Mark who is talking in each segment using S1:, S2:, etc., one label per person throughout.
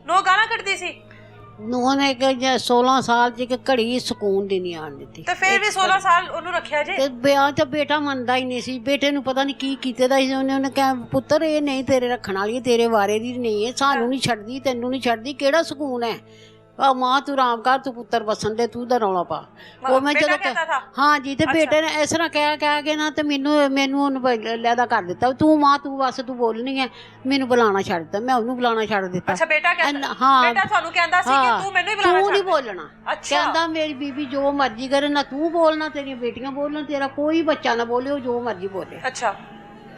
S1: ਨੋ ਗਾਲਾਂ ਕੱਢਦੀ ਸੀ?
S2: ਨੂੰਹ ਨੇ ਕਿ 16 ਸਾਲ ਚ ਇੱਕ ਘੜੀ ਸਕੂਨ ਦੀ ਨਹੀਂ ਆਣ ਦਿੱਤੀ।
S1: ਤੇ ਫਿਰ ਵੀ 16 ਸਾਲ ਉਹਨੂੰ ਰੱਖਿਆ ਜੇ?
S2: ਤੇ ਵਿਆਹ ਤਾਂ ਬੇਟਾ ਮੰਨਦਾ ਹੀ ਨਹੀਂ ਸੀ। ਬੇਟੇ ਨੂੰ ਪਤਾ ਨਹੀਂ ਕੀ ਕੀਤੇ ਦਾ ਸੀ ਉਹਨੇ ਕਿਹਾ ਪੁੱਤਰ ਇਹ ਨਹੀਂ ਤੇਰੇ ਰੱਖਣ ਵਾਲੀ, ਤੇਰੇ ਵਾਰੇ ਦੀ ਨਹੀਂ ਹੈ, ਸਾਨੂੰ ਨਹੀਂ ਛੱਡਦੀ, ਤੈਨੂੰ ਨਹੀਂ ਛੱਡਦੀ, ਕਿਹੜਾ ਸਕੂਨ ਹੈ। ਮਾਂ ਤੂੰ ਆਰਾਮ ਕਰ, ਤੂੰ ਪੁੱਤਰ ਵਸਣ ਦੇ, ਤੂੰ ਦਾ ਰੌਲਾ ਪਾ। ਉਹ ਮੈਂ ਜਦੋਂ ਹਾਂ ਜੀ ਤੇ ਬੇਟੇ ਨੇ ਇਸ ਤਰ੍ਹਾਂ ਕਹਿ ਕੇ ਨਾ ਤੇ ਮੈਨੂੰ ਉਹਨੂੰ ਲੈਦਾ ਕਰ ਦਿੱਤਾ, ਤੂੰ ਮਾਂ ਤੂੰ ਬਸ ਤੂੰ ਬੋਲਣੀ ਹੈ, ਮੈਨੂੰ ਬੁਲਾਉਣਾ ਛੱਡ ਦਿੱਤਾ। ਮੈਂ ਉਹਨੂੰ ਬੁਲਾਉਣਾ ਛੱਡ ਦਿੱਤਾ।
S1: ਅੱਛਾ ਬੇਟਾ ਕਹਿੰਦਾ?
S2: ਹਾਂ
S1: ਬੇਟਾ ਤੁਹਾਨੂੰ ਕਹਿੰਦਾ ਸੀ ਕਿ ਤੂੰ ਮੈਨੂੰ ਹੀ ਬੁਲਾਉਣਾ,
S2: ਤੂੰ ਨਹੀਂ ਬੋਲਣਾ। ਕਹਿੰਦਾ ਮੇਰੀ ਬੀਬੀ ਜੋ ਮਰਜ਼ੀ ਕਰੇ, ਨਾ ਤੂੰ ਬੋਲਣਾ, ਤੇਰੀਆਂ ਬੇਟੀਆਂ ਬੋਲਣ, ਤੇਰਾ ਕੋਈ ਬੱਚਾ ਨਾ ਬੋਲੇ, ਉਹ ਜੋ ਮਰਜ਼ੀ ਬੋਲੇ।
S1: ਅੱਛਾ।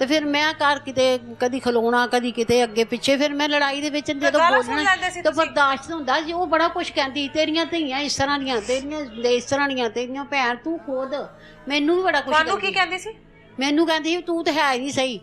S2: ਤੇ ਫਿਰ ਮੈਂ ਘਰ ਕਿਤੇ ਕਦੀ ਖਲੋਣਾ, ਕਦੀ ਕਿਤੇ ਅੱਗੇ ਪਿੱਛੇ। ਫਿਰ ਮੈਂ ਲੜਾਈ ਦੇ ਵਿੱਚ ਜਦੋਂ ਬੋਲਣਾ ਤਾਂ ਬਰਦਾਸ਼ਤ ਹੁੰਦਾ ਸੀ। ਉਹ ਬੜਾ ਕੁਛ ਕਹਿੰਦੀ, ਤੇਰੀਆਂ ਧੀਆਂ ਇਸ ਤਰ੍ਹਾਂ ਦੀਆਂ, ਤੇਰੀਆਂ ਇਸ ਤਰ੍ਹਾਂ ਦੀਆਂ, ਤੇਰੀਆਂ ਭੈਣ ਤੂੰ ਖੁਦ। ਮੈਨੂੰ ਵੀ ਬੜਾ ਕੁਛ
S1: ਤੁਹਾਨੂੰ ਕੀ ਕਹਿੰਦੀ ਸੀ?
S2: ਮੈਨੂੰ ਕਹਿੰਦੀ ਤੂੰ ਤਾਂ ਹੈ ਹੀ ਨਹੀਂ ਸਹੀ,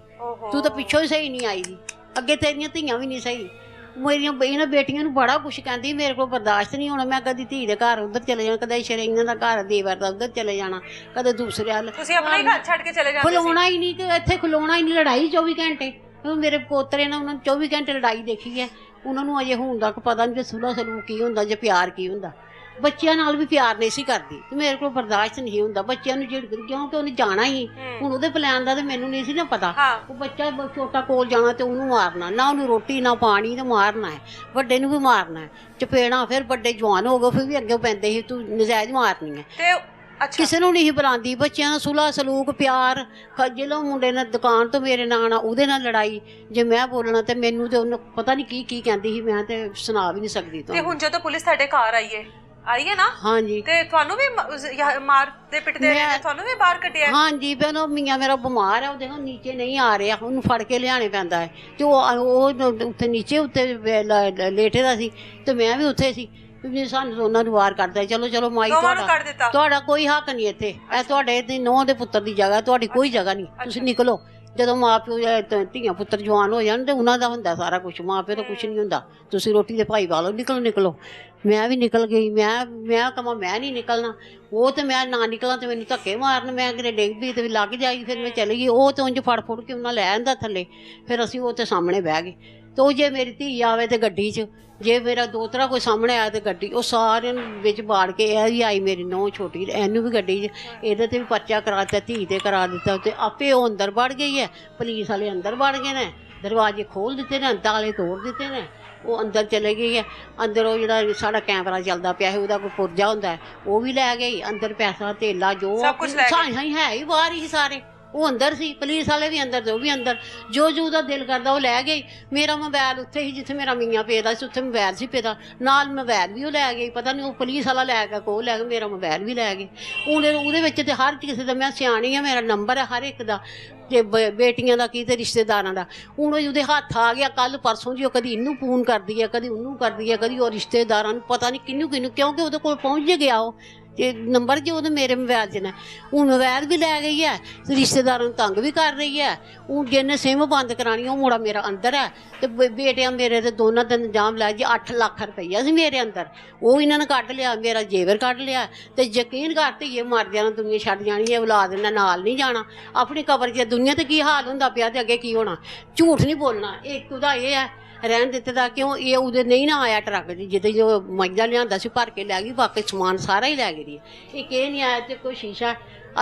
S2: ਤੂੰ ਤਾਂ ਪਿੱਛੋਂ ਹੀ ਸਹੀ ਨਹੀਂ ਆਈ ਦੀ, ਅੱਗੇ ਤੇਰੀਆਂ ਧੀਆਂ ਵੀ ਨਹੀਂ ਸਹੀ। ਮੇਰੀਆਂ ਇਹਨਾਂ ਬੇਟੀਆਂ ਨੂੰ ਬੜਾ ਕੁਛ ਕਹਿੰਦੀ। ਮੇਰੇ ਕੋਲ ਬਰਦਾਸ਼ਤ ਨਹੀਂ ਹੋਣਾ। ਮੈਂ ਕਦੀ ਧੀ ਦੇ ਘਰ ਉੱਧਰ ਚਲੇ ਜਾਣਾ, ਕਦੇ ਸ਼ਰੇਈਆਂ ਦਾ ਘਰ ਦੇਵਰ ਦਾ ਉੱਧਰ ਚਲੇ ਜਾਣਾ, ਕਦੇ ਦੂਸਰੇ ਵੱਲ।
S1: ਤੁਸੀਂ ਆਪਣਾ ਹੀ ਘਰ ਛੱਡ ਕੇ ਚਲੇ ਜਾਂਦੇ ਸੀ?
S2: ਖਲੋਣਾ ਹੀ ਨਹੀਂ, ਤੇ ਇੱਥੇ ਖਲੋਣਾ ਹੀ ਨਹੀਂ। ਲੜਾਈ 24 ਘੰਟੇ। ਮੇਰੇ ਪੋਤਰੇ ਨੇ ਉਹਨਾਂ 24 ਘੰਟੇ ਲੜਾਈ ਦੇਖੀ ਹੈ। ਉਹਨਾਂ ਨੂੰ ਅਜੇ ਹੁਣ ਤੱਕ ਪਤਾ ਨਹੀਂ ਕਿ ਸੁਲ੍ਹਾ ਸਲੂਕ ਕੀ ਹੁੰਦਾ, ਜੇ ਪਿਆਰ ਕੀ ਹੁੰਦਾ। ਬੱਚਿਆਂ ਨਾਲ ਵੀ ਪਿਆਰ ਨਹੀਂ ਸੀ ਕਰਦੀ ਤੇ ਮੇਰੇ ਕੋਲ ਬਰਦਾਸ਼ਤ ਨਹੀਂ ਹੁੰਦਾ। ਬੱਚਿਆਂ ਨੂੰ ਝਿੜਕਦੀ ਕਿਉਂਕਿ ਉਹਨੇ ਜਾਣਾ ਹੀ। ਹੁਣ ਉਹਦੇ ਪਲਾਨ ਦਾ ਤੇ ਮੈਨੂੰ ਨਹੀਂ ਸੀ ਨਾ ਪਤਾ। ਉਹ ਬੱਚਾ ਛੋਟਾ ਕੋਲ ਜਾਣਾ ਤੇ ਉਹਨੂੰ ਮਾਰਨਾ, ਨਾ ਉਹਨੂੰ ਰੋਟੀ ਨਾ ਪਾਣੀ, ਤੇ ਮਾਰਨਾ ਹੈ। ਵੱਡੇ ਨੂੰ ਵੀ ਮਾਰਨਾ ਹੈ, ਚਪੇੜਾਂ। ਫਿਰ ਵੱਡੇ ਜਵਾਨ ਹੋ ਗਏ, ਫਿਰ ਵੀ ਅੱਗੇ ਪੈਂਦੇ ਸੀ ਤੂੰ ਨਜਾਇਜ਼ ਮਾਰਨੀ ਹੈ। ਕਿਸੇ ਨੂੰ ਨਹੀਂ ਬੁਲਾਉਂਦੀ। ਬੱਚਿਆਂ ਦਾ ਸੁਲ੍ਹਾ ਸਲੂਕ ਪਿਆਰ। ਜਦੋਂ ਮੁੰਡੇ ਨੇ ਦੁਕਾਨ ਤੋਂ ਮੇਰੇ ਨਾਲ ਉਹਦੇ ਨਾਲ ਲੜਾਈ, ਜੇ ਮੈਂ ਬੋਲਣਾ ਤੇ ਮੈਨੂੰ ਤੇ ਉਹਨੂੰ ਪਤਾ ਨਹੀਂ ਕੀ ਕਹਿੰਦੀ ਸੀ, ਮੈਂ ਤੇ ਸੁਣਾ ਵੀ ਨਹੀਂ ਸਕਦੀ।
S1: ਤੇ ਹੁਣ ਜਦੋਂ ਪੁਲਿਸ ਤੁਹਾਡੇ ਘਰ ਆਈ ਹੈ ਨਾ? ਹਾਂਜੀ। ਤੇ ਤੁਹਾਨੂੰ ਵੀ ਮਾਰਦੇ ਪਿੱਟਦੇ ਰਹੇ, ਤੁਹਾਨੂੰ ਵੀ ਬਾਹਰ ਕੱਢਿਆ? ਹਾਂਜੀ। ਪਹਿਲਾਂ ਮੀਆਂ ਮੇਰਾ ਬਿਮਾਰ ਹੈ, ਉਹਦੇ ਨਾਲ ਨੀਚੇ ਨਹੀਂ ਆ ਰਿਹਾ, ਉਹਨੂੰ ਫੜ ਕੇ ਲਿਆਣੇ ਪੈਂਦਾ ਹੈ। ਤੇ ਉਹ ਉੱਥੇ ਨੀਚੇ ਉੱਤੇ ਲੇਟੇ ਦਾ ਸੀ ਤੇ ਮੈਂ ਵੀ ਉੱਥੇ ਸੀ। ਸਾਨੂੰ ਦੋਨਾਂ ਨੂੰ ਵਾਰ ਕਰਦਾ, ਚਲੋ ਮਾਈ ਤੁਹਾਡਾ ਕੋਈ ਹੱਕ ਨਹੀਂ ਇੱਥੇ, ਇਹ ਤੁਹਾਡੇ ਨੂੰਹ ਦੇ ਪੁੱਤਰ ਦੀ ਜਗ੍ਹਾ, ਤੁਹਾਡੀ ਕੋਈ ਜਗ੍ਹਾ ਨਹੀਂ, ਤੁਸੀਂ ਨਿਕਲੋ। ਜਦੋਂ ਮਾਂ ਪਿਓ ਧੀਆਂ ਪੁੱਤਰ ਜਵਾਨ ਹੋ ਜਾਣ ਤੇ ਉਹਨਾਂ ਦਾ ਹੁੰਦਾ ਸਾਰਾ ਕੁਛ, ਮਾਂ ਪਿਓ ਦਾ ਕੁਛ ਨਹੀਂ ਹੁੰਦਾ। ਤੁਸੀਂ ਰੋਟੀ ਦੇ ਭਾਈ ਵਾਲੋ, ਨਿਕਲੋ। ਮੈਂ ਵੀ ਨਿਕਲ ਗਈ। ਮੈਂ ਕਹਾਂ ਮੈਂ ਨਹੀਂ ਨਿਕਲਣਾ। ਉਹ ਤੇ ਮੈਂ ਨਾ ਨਿਕਲਾਂ ਤੇ ਮੈਨੂੰ ਧੱਕੇ ਮਾਰਨ, ਮੈਂ ਕਿਤੇ ਡਿੱਗ ਪਈ ਤੇ ਲੱਗ ਜਾਏਗੀ। ਫਿਰ ਮੈਂ ਚਲੀ ਗਈ। ਉਹ ਤੇ ਉਂਝ ਫੜ ਕੇ ਉਹਨਾਂ ਲੈ ਆਂਦਾ ਥੱਲੇ। ਫਿਰ ਅਸੀਂ ਉਹ ਤੇ ਸਾਹਮਣੇ ਬਹਿ ਗਏ। ਤੇ ਉਹ ਜੇ ਮੇਰੀ ਧੀ ਆਵੇ ਤੇ ਗੱਡੀ 'ਚ, ਜੇ ਮੇਰਾ ਦੋਤਰਾ ਕੋਈ ਸਾਹਮਣੇ ਆਇਆ ਤੇ ਗੱਡੀ, ਉਹ ਸਾਰਿਆਂ ਨੂੰ ਵਿੱਚ ਬਾੜ ਕੇ। ਇਹ ਵੀ ਆਈ ਮੇਰੀ ਨੂੰਹ ਛੋਟੀ, ਇਹਨੂੰ ਵੀ ਗੱਡੀ 'ਚ, ਇਹਦੇ ਤੇ ਵੀ ਪਰਚਾ ਕਰਾ ਦਿੱਤਾ, ਧੀ ਤੇ ਕਰਾ ਦਿੱਤਾ। ਤੇ ਆਪੇ ਉਹ ਅੰਦਰ ਵੜ ਗਈ ਹੈ। ਪੁਲਿਸ ਵਾਲੇ ਅੰਦਰ ਵੜ ਗਏ ਨੇ, ਦਰਵਾਜ਼ੇ ਖੋਲ ਦਿੱਤੇ ਨੇ, ਤਾਲੇ ਤੋੜ ਦਿੱਤੇ ਨੇ। ਉਹ ਅੰਦਰ ਚਲੇ ਗਈ ਹੈ। ਅੰਦਰ ਉਹ ਜਿਹੜਾ ਸਾਡਾ ਕੈਮਰਾ ਚੱਲਦਾ ਪਿਆ ਸੀ, ਉਹਦਾ ਕੋਈ ਪੁਰਜਾ ਹੁੰਦਾ, ਉਹ ਵੀ ਲੈ ਗਈ। ਅੰਦਰ ਪੈਸਾ ਧੇਲਾ ਜੋ ਹੈ ਹੀ ਬਾਹਰ ਹੀ ਸਾਰੇ। ਉਹ ਅੰਦਰ ਸੀ, ਪੁਲਿਸ ਵਾਲੇ ਵੀ ਅੰਦਰ, ਉਹ ਵੀ ਅੰਦਰ। ਜੋ ਉਹਦਾ ਦਿਲ ਕਰਦਾ ਉਹ ਲੈ ਗਈ। ਮੇਰਾ ਮੋਬਾਈਲ ਉੱਥੇ ਸੀ ਜਿੱਥੇ ਮੇਰਾ ਮੀਆਂ ਪੇਦਾ ਸੀ, ਉੱਥੇ ਮੋਬਾਈਲ ਸੀ ਪੇਦਾ ਨਾਲ। ਮੋਬਾਈਲ ਵੀ ਉਹ ਲੈ ਗਈ। ਪਤਾ ਨਹੀਂ ਉਹ ਪੁਲਿਸ ਵਾਲਾ ਲੈ ਗਿਆ, ਕੋਲ ਲੈ ਕੇ ਮੇਰਾ ਮੋਬਾਈਲ ਵੀ ਲੈ ਗਏ। ਉਹਦੇ ਵਿੱਚ ਤੇ ਹਰ ਕਿਸੇ ਦਾ, ਮੈਂ ਸਿਆਣੀ ਆ, ਮੇਰਾ ਨੰਬਰ ਹੈ ਹਰ ਇੱਕ ਦਾ, ਤੇ ਬੇਟੀਆਂ ਦਾ ਕੀ ਤੇ ਰਿਸ਼ਤੇਦਾਰਾਂ ਦਾ। ਹੁਣ ਉਹਦੇ ਹੱਥ ਆ ਗਿਆ ਕੱਲ ਪਰਸੋਂ ਜੀ। ਉਹ ਕਦੀ ਇਹਨੂੰ ਫੋਨ ਕਰਦੀ ਹੈ, ਕਦੀ ਉਹਨੂੰ ਕਰਦੀ ਹੈ, ਕਦੀ ਉਹ ਰਿਸ਼ਤੇਦਾਰਾਂ ਨੂੰ, ਪਤਾ ਨਹੀਂ ਕਿਹਨੂੰ ਕਿਉਂਕਿ ਉਹਦੇ ਕੋਲ ਪਹੁੰਚ ਗਿਆ ਉਹ ਤੇ ਨੰਬਰ ਜੇ ਉਹਦੇ ਮੇਰੇ ਮੋਬਾਈਲ 'ਚ ਨੇ। ਹੁਣ ਮੋਬਾਈਲ ਵੀ ਲੈ ਗਈ ਹੈ, ਰਿਸ਼ਤੇਦਾਰਾਂ ਨੂੰ ਤੰਗ ਵੀ ਕਰ ਰਹੀ ਹੈ। ਹੁਣ ਜਿਹਨੇ ਸਿਮ ਬੰਦ ਕਰਾਉਣੀ, ਉਹ ਮੁੰਡਾ ਮੇਰਾ ਅੰਦਰ ਹੈ। ਤੇ ਬੇਟਿਆਂ ਮੇਰੇ ਤੇ ਦੋਨਾਂ ਦਾ ਇੰਜਾਮ ਲਾਇਆ ਜੀ। 8 ਲੱਖ ਰੁਪਈਆ ਸੀ ਮੇਰੇ ਅੰਦਰ, ਉਹ ਇਹਨਾਂ ਨੇ ਕੱਢ ਲਿਆ। ਮੇਰਾ ਜੇਵਰ ਕੱਢ ਲਿਆ। ਤੇ ਯਕੀਨ ਕਰ ਧੀਏ, ਮਰ ਜਾਣਾ, ਦੁਨੀਆ ਛੱਡ ਜਾਣੀ ਹੈ, ਔਲਾਦ ਇਹਨਾਂ ਨਾਲ ਨਹੀਂ ਜਾਣਾ। ਆਪਣੀ ਕਬਰ 'ਚ ਦੁਨੀਆ ਤੇ ਕੀ ਹਾਲ ਹੁੰਦਾ ਪਿਆ ਤੇ ਅੱਗੇ ਕੀ ਹੋਣਾ। ਝੂਠ ਨਹੀਂ ਬੋਲਣਾ। ਇੱਕ ਉਹਦਾ ਇਹ ਹੈ ਰਹਿਣ ਦਿੱਤੇ ਦਾ, ਕਿਉਂ ਇਹ ਉਹਦੇ ਨਹੀਂ ਨਾ ਆਇਆ ਟਰੱਕ 'ਚ ਜਿਹਦੇ ਜੋ ਮੱਝਾਂ ਲਿਆਂਦਾ ਸੀ ਭਰ ਕੇ ਲੈ ਗਈ। ਬਾਕੀ ਸਮਾਨ ਸਾਰਾ ਹੀ ਲੈ ਗਈ। ਇੱਕ ਇਹ ਨਹੀਂ ਆਇਆ ਤੇ ਕੋਈ ਸ਼ੀਸ਼ਾ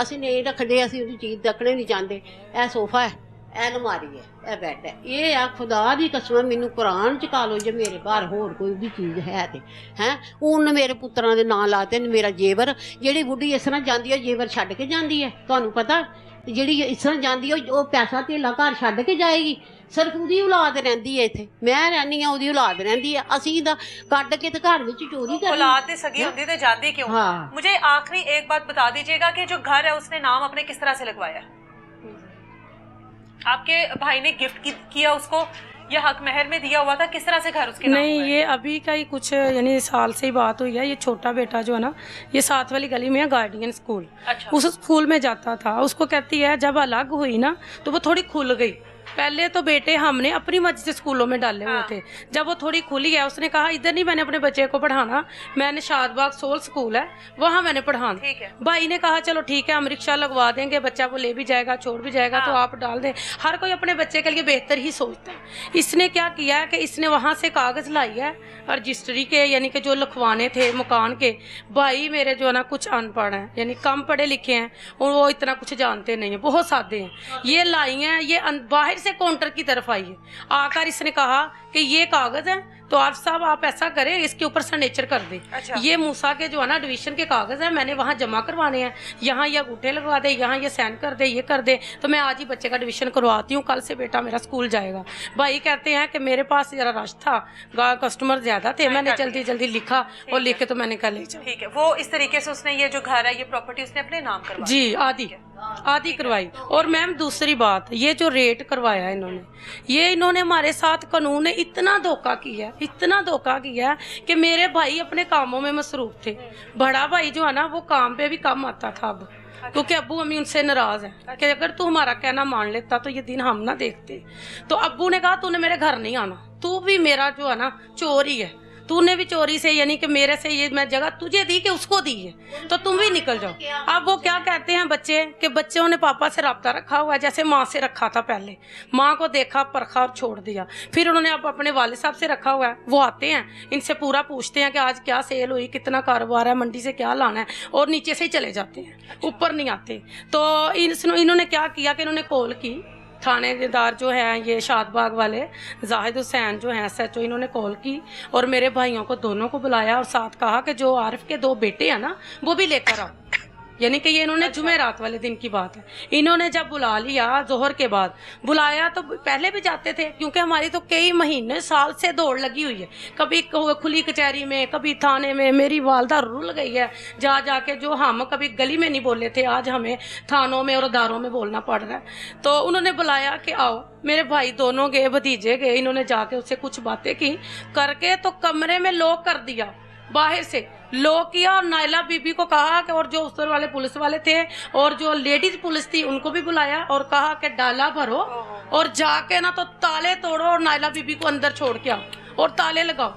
S1: ਅਸੀਂ ਨਹੀਂ ਰੱਖਦੇ, ਅਸੀਂ ਉਹਦੀ ਚੀਜ਼ ਰੱਖਣੇ ਨਹੀਂ ਚਾਹੁੰਦੇ। ਇਹ ਸੋਫਾ ਹੈ, ਇਹ ਅਲਮਾਰੀ ਹੈ, ਇਹ ਬੈੱਡ ਹੈ। ਇਹ ਆ ਖੁਦਾ ਦੀ ਕਸਮ, ਮੈਨੂੰ ਕੁਰਾਨ ਚੁਕਾ ਲਓ ਜੇ ਮੇਰੇ ਘਰ ਹੋਰ ਕੋਈ ਵੀ ਚੀਜ਼ ਹੈ ਤੇ ਉਹਨੇ ਮੇਰੇ ਪੁੱਤਰਾਂ ਦੇ ਨਾਂ ਲਾਤੇ। ਮੇਰਾ ਜੇਵਰ, ਜਿਹੜੀ ਬੁੱਢੀ ਇਸ ਤਰ੍ਹਾਂ ਜਾਂਦੀ ਹੈ ਜੇਵਰ ਛੱਡ ਕੇ ਜਾਂਦੀ ਹੈ, ਤੁਹਾਨੂੰ ਪਤਾ। ਜਿਹੜੀ ਇਸ ਤਰ੍ਹਾਂ ਜਾਂਦੀ ਹੈ ਉਹ ਪੈਸਾ ਧੇਲਾ ਘਰ ਛੱਡ ਕੇ ਜਾਏਗੀ। ਸਿਰਫ ਉਹਦੀ ਔਲਾਦ ਰਹਿੰਦੀ ਹੈ ਇੱਥੇ, ਮੈਂ ਰਹਿੰਦੀ ਹਾਂ, ਉਹਦੀ ਔਲਾਦ ਰਹਿੰਦੀ ਹੈ। ਅਸੀਂ ਤਾਂ ਕੱਢ ਕੇ ਤੇ ਘਰ ਵਿੱਚ ਚੋਰੀ ਕਰ औलाद से सगी होती तो जाती क्यों? मुझे आखिरी एक बात बता दीजिएगा कि जो घर है उसने नाम अपने किस तरह से लगवाया? आपके भाई ने गिफ्ट किया उसको या हक महर में दिया हुआ था? किस तरह से घर उसके नाम?
S3: नहीं, ये अभी का ही कुछ यानी साल से ही बात हुई है। ये छोटा बेटा जो है ना, ये साथ वाली गली में है गार्डियन स्कूल। अच्छा। उस स्कूल में जाता था। उसको कहती है जब अलग हुई ना तो वो थोड़ी खुल गई। पहले तो बेटे हमने अपनी मर्जी से स्कूलों में डाले हुए थे, जब वो थोड़ी खुली है उसने कहा इधर नहीं मैंने अपने बच्चे को पढ़ाना, मैंने शादबाग सोल स्कूल है वहाँ मैंने पढ़ाना। भाई ने कहा चलो ठीक है हम रिक्शा लगवा देंगे, बच्चा वो ले भी जाएगा छोड़ भी जाएगा, तो आप डाल दें। हर कोई अपने बच्चे के लिए बेहतर ही सोचता है। इसने क्या किया है कि इसने वहाँ से कागज लाई है रजिस्ट्री के, यानी कि जो लिखवाने थे मकान के। भाई मेरे जो है ना कुछ अनपढ़ हैं, यानी कम पढ़े लिखे हैं और वो इतना कुछ जानते नहीं है, बहुत सादे हैं। ये लाई हैं, ये बाहर से काउंटर की तरफ आई है, आकर इसने कहा कि ये कागज है तो आप साहब आप ऐसा करें इसके ऊपर सिग्नेचर कर दें। अच्छा। ये मूसा के जो है ना एडमिशन के कागज है, मैंने वहाँ जमा करवाने हैं, यहाँ ये अंगूठे लगवा दे, यहाँ ये साइन कर दे, ये कर दे, तो मैं आज ही बच्चे का एडमिशन करवाती हूँ, कल से बेटा मेरा स्कूल जाएगा। भाई कहते हैं कि मेरे पास जरा रश था, कस्टमर ज्यादा थे, मैंने जल्दी जल्दी लिखा और लिख के तो मैंने कहा ले जाओ।
S1: ठीक है, वो इस तरीके से उसने ये जो घर है ये प्रॉपर्टी उसने अपने नाम करवाई।
S3: जी आदि करवाई। और मैम दूसरी बात, ये जो रेट करवाया इन्होंने हमारे साथ कानून ने इतना धोखा किया, इतना धोखा किया कि मेरे भाई अपने कामों में मसरूफ थे। बड़ा भाई जो है ना वो काम पे भी कम आता था अब, क्योंकि अब्बू अम्मी उनसे नाराज है कि अगर तू हमारा कहना मान लेता तो ये दिन हम ना देखते। तो अब्बू ने कहा तूने मेरे घर नहीं आना, तू भी मेरा जो है ना चोर ही है, तूने भी चोरी से यानी कि मेरे से ये मैं जगह तुझे दी कि उसको दी है, तो तुम भी निकल जाओ। अब वो क्या कहते हैं बच्चे कि बच्चों ने पापा से राब्ता रखा हुआ है जैसे माँ से रखा था, पहले माँ को देखा परखा और छोड़ दिया, फिर उन्होंने अब अपने वालिद साहब से रखा हुआ है। वो आते हैं इनसे पूरा पूछते हैं कि आज क्या सेल हुई, कितना कारोबार है, मंडी से क्या लाना है, और नीचे से ही चले जाते हैं, ऊपर नहीं आते। तो इन्होंने क्या किया कि इन्होंने कॉल की, थानेदार जो है ये शादबाग वाले जाहिद हुसैन जो हैं SHO, इन्होंने कॉल की और मेरे भाइयों को दोनों को बुलाया और साथ कहा कि जो आरिफ के 2 बेटे हैं ना वो भी लेकर आओ। यानी कि ये इन्होंने जुमेरात वाले दिन की बात है, इन्होंने जब बुला लिया जोहर के बाद बुलाया, तो पहले भी जाते थे क्योंकि हमारी तो कई महीने साल से दौड़ लगी हुई है, कभी खुली कचहरी में कभी थाने में। मेरी वालदा रुल गई है जा जाके, जो हम कभी गली में नहीं बोले थे आज हमें थानों में और अदारों में बोलना पड़ रहा है। तो उन्होंने बुलाया कि आओ, मेरे भाई दोनों गए, भतीजे गए, इन्होंने जाके उससे कुछ बातें की करके तो कमरे में लॉक कर दिया, बाहर से लॉक किया और नायला बीबी को कहा कि, और जो उस वाले पुलिस वाले थे और जो लेडीज पुलिस थी उनको भी बुलाया और कहा कि डाला भरो और जाके ना तो ताले तोड़ो और नायला बीबी को अंदर छोड़ के आओ और ताले लगाओ।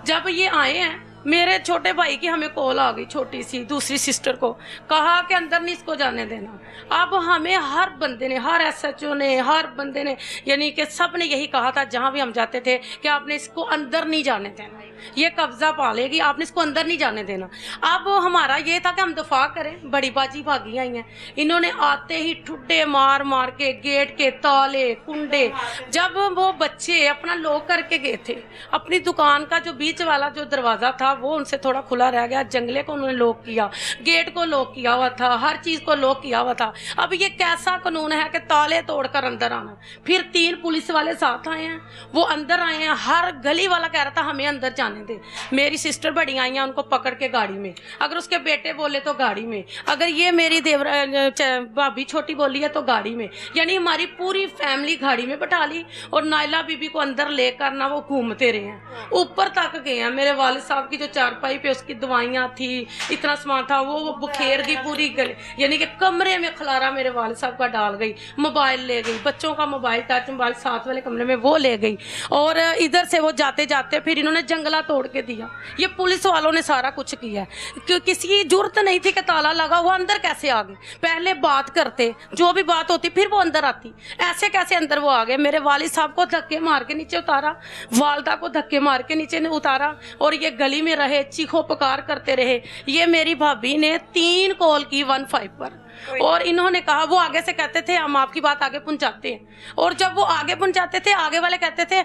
S3: जब ये आए हैं मेरे छोटे भाई की हमें कॉल आ गई, छोटी सी दूसरी सिस्टर को, कहा कि अंदर नहीं इसको जाने देना। अब हमें हर बंदे ने, हर SHO ने, हर बंदे ने, यानी कि सब ने यही कहा था जहां भी हम जाते थे कि आपने इसको अंदर नहीं जाने देना, ये कब्जा पा लेगी, आपने इसको अंदर नहीं जाने देना। अब हमारा ये था कि हम दफा करें, बड़ी बाजी भागी आई हैं। इन्होंने आते ही ठुड्डे मार मार के गेट के ताले कुंडे, जब वो बच्चे अपना लॉक करके गए थे, अपनी दुकान का जो बीच वाला जो दरवाजा था वो उनसे थोड़ा खुला रह गया, जंगले को उन्होंने लॉक किया, गेट को लॉक किया हुआ था, हर चीज को लॉक किया हुआ था। अब ये कैसा कानून है कि ताले तोड़कर अंदर आना। फिर 3 पुलिस वाले साथ आए हैं, वो अंदर आए हैं, हर गली वाला कह रहा था हमें अंदर जाने दे। मेरी सिस्टर बड़ी आई हैं, उनको पकड़ के गाड़ी में, अगर उसके बेटे बोले तो गाड़ी में, अगर ये मेरी भाभी छोटी बोली है तो गाड़ी में, यानी हमारी पूरी फैमिली गाड़ी में बैठा ली और नायला बीबी को अंदर लेकर ना वो घूमते रहे हैं, ऊपर तक गए हैं। मेरे वालिद साहब की जो चारपाई पे उसकी दवाइयाँ थी, इतना सामान था, वो बुखेर दी पूरी गली, यानी कि कमरे में खलारा मेरे वालिद साहब का डाल गई, मोबाइल ले गई, बच्चों का मोबाइल टच मोबाइल साथ वाले कमरे में वो ले गई, और इधर से वो जाते जाते फिर इन्होंने जंगला तोड़ के दिया। ये पुलिस वालों ने सारा कुछ किया, किसी की जरूरत नहीं थी कि ताला लगा हुआ अंदर कैसे आ गए। पहले बात करते, जो भी बात होती फिर वो अंदर आती, ऐसे कैसे अंदर वो आ गए। मेरे वालिद साहब को धक्के मार के नीचे उतारा, वालदा को धक्के मार के नीचे ने उतारा, और ये गली में रहे, चीखो पुकार करते रहे। ये मेरी भाभी ने 3 कॉल की 15 पर, और इन्होंने कहा, वो आगे से कहते थे हम आपकी बात आगे पहुंचाते हैं, और जब वो आगे पहुंचाते थे आगे वाले कहते थे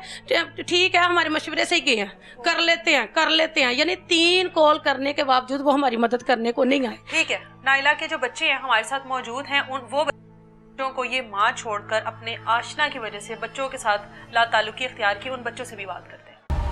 S3: ठीक है हमारे मशवरे से ही गए हैं, कर लेते हैं, यानी 3 कॉल करने के बावजूद वो हमारी मदद करने को नहीं आए।
S1: ठीक है, नायला के जो बच्चे हैं हमारे साथ मौजूद हैं, वो बच्चों को ये माँ छोड़कर अपने आशना की वजह से बच्चों के साथ लाताल्लुकी इख्तियार की, उन बच्चों से भी बात करते हैं।